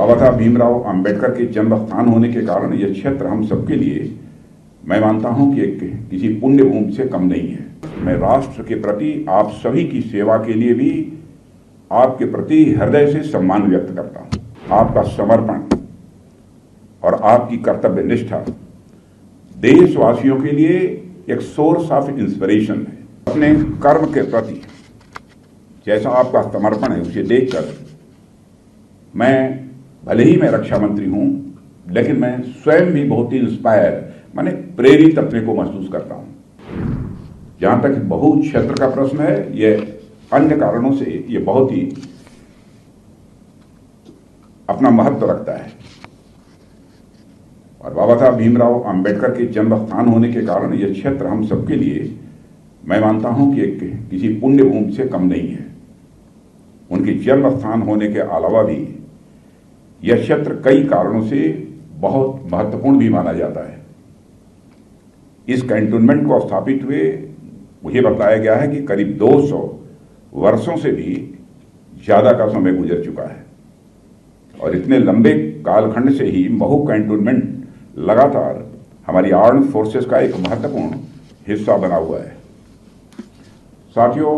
बाबा साहब भीमराव अंबेडकर के जन्म स्थान होने के कारण यह क्षेत्र हम सबके लिए मैं मानता हूं कि किसी पुण्य भूमि से कम नहीं है। मैं राष्ट्र के प्रति आप सभी की सेवा के लिए भी आपके प्रति हृदय से सम्मान व्यक्त करता हूं। आपका समर्पण और आपकी कर्तव्य निष्ठा देशवासियों के लिए एक सोर्स ऑफ इंस्पिरेशन है। अपने कर्म के प्रति जैसा आपका समर्पण है उसे देखकर भले ही मैं रक्षा मंत्री हूं, लेकिन मैं स्वयं भी बहुत ही माने प्रेरित अपने को महसूस करता हूं। जहां तक बहु क्षेत्र का प्रश्न है, यह अन्य कारणों से यह बहुत ही अपना महत्व रखता है। और बाबा साहब भीमराव अंबेडकर के जन्म स्थान होने के कारण यह क्षेत्र हम सबके लिए मैं मानता हूं कि किसी पुण्य भूमि से कम नहीं है। उनके जन्म स्थान होने के अलावा भी यह क्षेत्र कई कारणों से बहुत महत्वपूर्ण भी माना जाता है। इस कैंटोनमेंट को स्थापित हुए मुझे बताया गया है कि करीब 200 वर्षों से भी ज्यादा का समय गुजर चुका है और इतने लंबे कालखंड से ही महू कैंटोनमेंट लगातार हमारी आर्म्ड फोर्सेस का एक महत्वपूर्ण हिस्सा बना हुआ है। साथियों,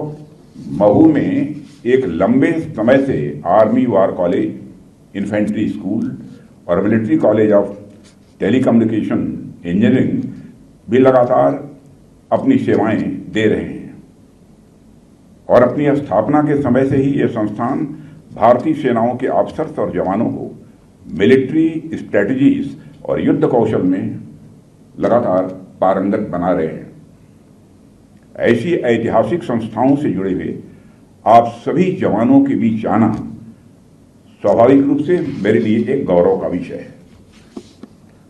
महू में एक लंबे समय से आर्मी वार कॉलेज, इन्फेंट्री स्कूल और military college of telecommunication engineering भी लगातार अपनी सेवाएं दे रहे हैं और अपनी स्थापना के समय से ही ये संस्थान भारतीय सेनाओं के अफसर्स और जवानों को मिलिट्री स्ट्रेटजीज और युद्ध कौशल में लगातार पारंगत बना रहे हैं। ऐसी ऐतिहासिक संस्थाओं से जुड़े हुए आप सभी जवानों के बीच आना स्वाभाविक रूप से मेरे लिए एक गौरव का विषय है।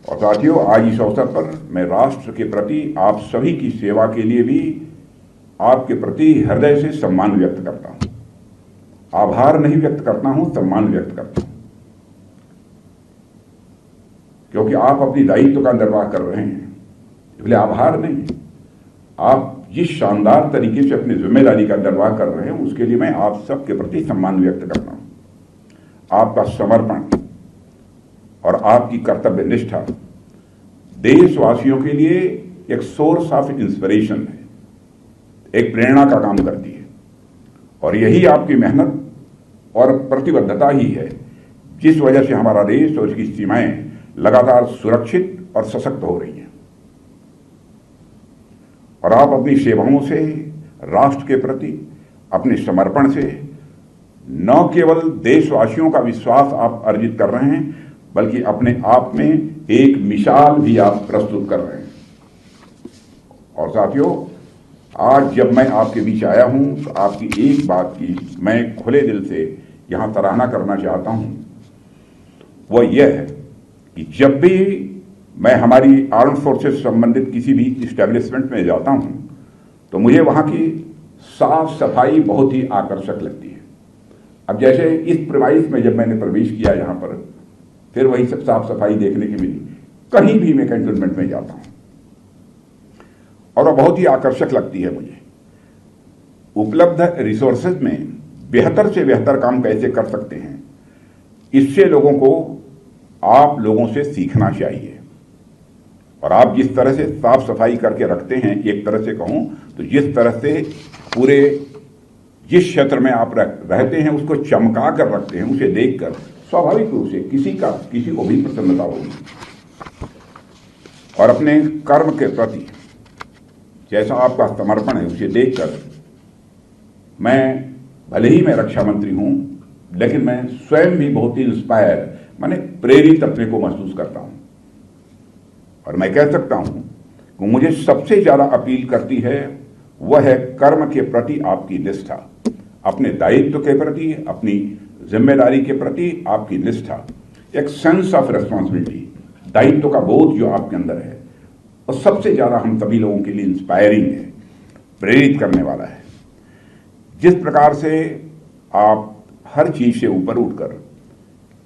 और साथियों, आज इस अवसर पर मैं राष्ट्र के प्रति आप सभी की सेवा के लिए भी आपके प्रति हृदय से सम्मान व्यक्त करता हूं। आभार नहीं व्यक्त करता हूं, सम्मान व्यक्त करता हूं, क्योंकि आप अपनी दायित्व का निर्वाह कर रहे हैं। इसलिए आभार नहीं, आप जिस शानदार तरीके से अपनी जिम्मेदारी का निर्वाह कर रहे हैं उसके लिए मैं आप सबके प्रति सम्मान व्यक्त करता हूं। आपका समर्पण और आपकी कर्तव्य निष्ठा देशवासियों के लिए एक सोर्स ऑफ इंस्पिरेशन है, एक प्रेरणा का काम करती है। और यही आपकी मेहनत और प्रतिबद्धता ही है जिस वजह से हमारा देश और उसकी सीमाएं लगातार सुरक्षित और सशक्त हो रही हैं। और आप अपनी सेवाओं से राष्ट्र के प्रति अपने समर्पण से न केवल देशवासियों का विश्वास आप अर्जित कर रहे हैं, बल्कि अपने आप में एक मिसाल भी आप प्रस्तुत कर रहे हैं। और साथियों, आज जब मैं आपके बीच आया हूं तो आपकी एक बात की मैं खुले दिल से यहां सराहना करना चाहता हूं। वह यह है कि जब भी मैं हमारी आर्म फोर्सेस संबंधित किसी भी इस्टेब्लिशमेंट में जाता हूं तो मुझे वहां की साफ सफाई बहुत ही आकर्षक लगती है। अब जैसे इस प्रीमाइस में जब मैंने प्रवेश किया यहाँ पर, फिर वही सब साफ सफाई देखने की मिली। कहीं भी मैं कैंटोनमेंट में जाता हूं और वह बहुत ही आकर्षक लगती है मुझे। उपलब्ध रिसोर्सेज में बेहतर से बेहतर काम कैसे कर सकते हैं, इससे लोगों को आप लोगों से सीखना चाहिए। और आप जिस तरह से साफ सफाई करके रखते हैं, एक तरह से कहूं तो जिस तरह से पूरे जिस क्षेत्र में आप रहते हैं उसको चमका कर रखते हैं, उसे देखकर स्वाभाविक रूप से किसी को भी प्रसन्नता होगी। और अपने कर्म के प्रति जैसा आपका समर्पण है उसे देखकर भले ही मैं रक्षा मंत्री हूं, लेकिन मैं स्वयं भी बहुत ही माने प्रेरित अपने को महसूस करता हूं। और मैं कह सकता हूं कि मुझे सबसे ज्यादा अपील करती है वह है कर्म के प्रति आपकी निष्ठा, अपने दायित्व के प्रति, अपनी जिम्मेदारी के प्रति आपकी निष्ठा, एक सेंस ऑफ रिस्पॉन्सिबिलिटी, दायित्व का बोध जो आपके अंदर है, और सबसे ज्यादा हम सभी लोगों के लिए इंस्पायरिंग है, प्रेरित करने वाला है। जिस प्रकार से आप हर चीज से ऊपर उठकर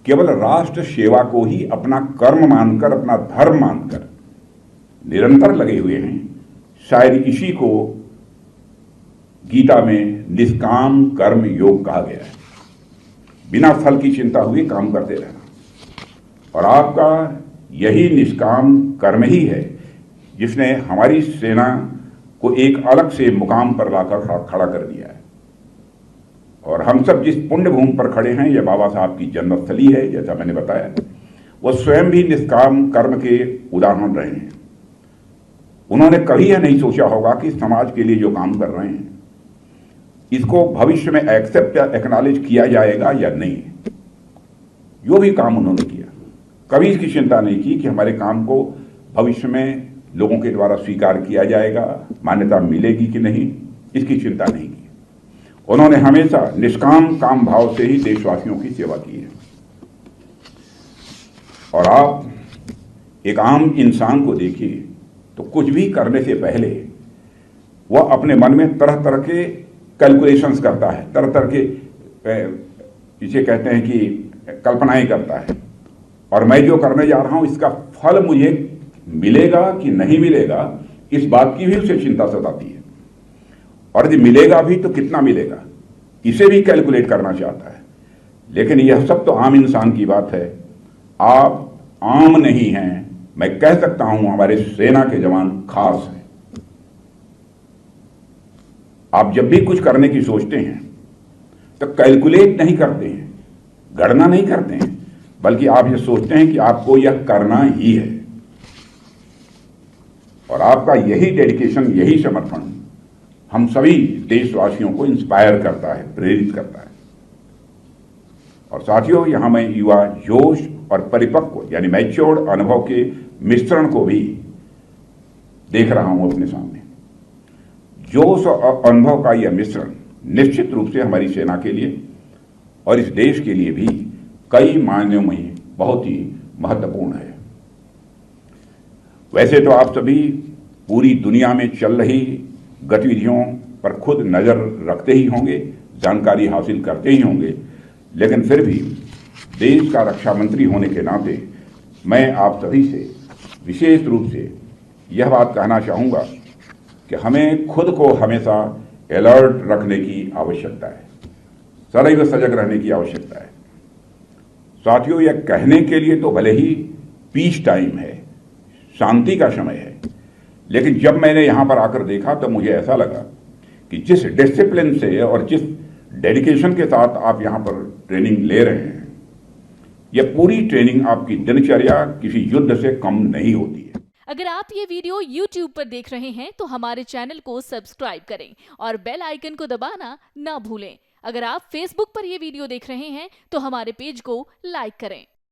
केवल राष्ट्र सेवा को ही अपना कर्म मानकर, अपना धर्म मानकर निरंतर लगे हुए हैं, शायद इसी को गीता में निष्काम कर्म योग कहा गया है। बिना फल की चिंता हुए काम करते रहना। और आपका यही निष्काम कर्म ही है जिसने हमारी सेना को एक अलग से मुकाम पर लाकर खड़ा कर दिया है। और हम सब जिस पुण्य भूमि पर खड़े हैं, यह बाबा साहब की जन्मस्थली है। जैसा मैंने बताया, वो स्वयं भी निष्काम कर्म के उदाहरण रहे हैं। उन्होंने कभी यह नहीं सोचा होगा कि समाज के लिए जो काम कर रहे हैं इसको भविष्य में एक्सेप्ट या एक्नॉलेज किया जाएगा या नहीं। जो भी काम उन्होंने किया, कभी इसकी चिंता नहीं की कि हमारे काम को भविष्य में लोगों के द्वारा स्वीकार किया जाएगा, मान्यता मिलेगी कि नहीं, इसकी चिंता नहीं की। उन्होंने हमेशा निष्काम काम भाव से ही देशवासियों की सेवा की है। और आप एक आम इंसान को देखिए तो कुछ भी करने से पहले वह अपने मन में तरह तरह के कैलकुलेशंस करता है, तरह तरह के इसे कहते हैं कि कल्पनाएं करता है। और मैं जो करने जा रहा हूं इसका फल मुझे मिलेगा कि नहीं मिलेगा, इस बात की भी उसे चिंता सताती है। और यदि मिलेगा भी तो कितना मिलेगा, इसे भी कैलकुलेट करना चाहता है। लेकिन यह सब तो आम इंसान की बात है। आप आम नहीं हैं, मैं कह सकता हूं हमारे सेना के जवान खास हैं। आप जब भी कुछ करने की सोचते हैं तो कैलकुलेट नहीं करते हैं, गणना नहीं करते हैं, बल्कि आप ये सोचते हैं कि आपको यह करना ही है। और आपका यही डेडिकेशन, यही समर्पण हम सभी देशवासियों को इंस्पायर करता है, प्रेरित करता है। और साथियों, यहां मैं युवा जोश और परिपक्व यानी मैच्योर्ड अनुभव के मिश्रण को भी देख रहा हूं अपने सामने। जोश और अनुभव का यह मिश्रण निश्चित रूप से हमारी सेना के लिए और इस देश के लिए भी कई मायनों में बहुत ही महत्वपूर्ण है। वैसे तो आप सभी पूरी दुनिया में चल रही गतिविधियों पर खुद नजर रखते ही होंगे, जानकारी हासिल करते ही होंगे, लेकिन फिर भी देश का रक्षा मंत्री होने के नाते मैं आप सभी से विशेष रूप से यह बात कहना चाहूँगा कि हमें खुद को हमेशा अलर्ट रखने की आवश्यकता है, सदैव सजग रहने की आवश्यकता है। साथियों, यह कहने के लिए तो भले ही पीस टाइम है, शांति का समय है, लेकिन जब मैंने यहाँ पर आकर देखा तो मुझे ऐसा लगा कि जिस डिसिप्लिन से और जिस डेडिकेशन के साथ आप यहाँ पर ट्रेनिंग ले रहे हैं, यह पूरी ट्रेनिंग आपकी दिनचर्या किसी युद्ध से कम नहीं होती है। अगर आप ये वीडियो YouTube पर देख रहे हैं तो हमारे चैनल को सब्सक्राइब करें और बेल आइकन को दबाना ना भूलें। अगर आप Facebook पर ये वीडियो देख रहे हैं तो हमारे पेज को लाइक करें।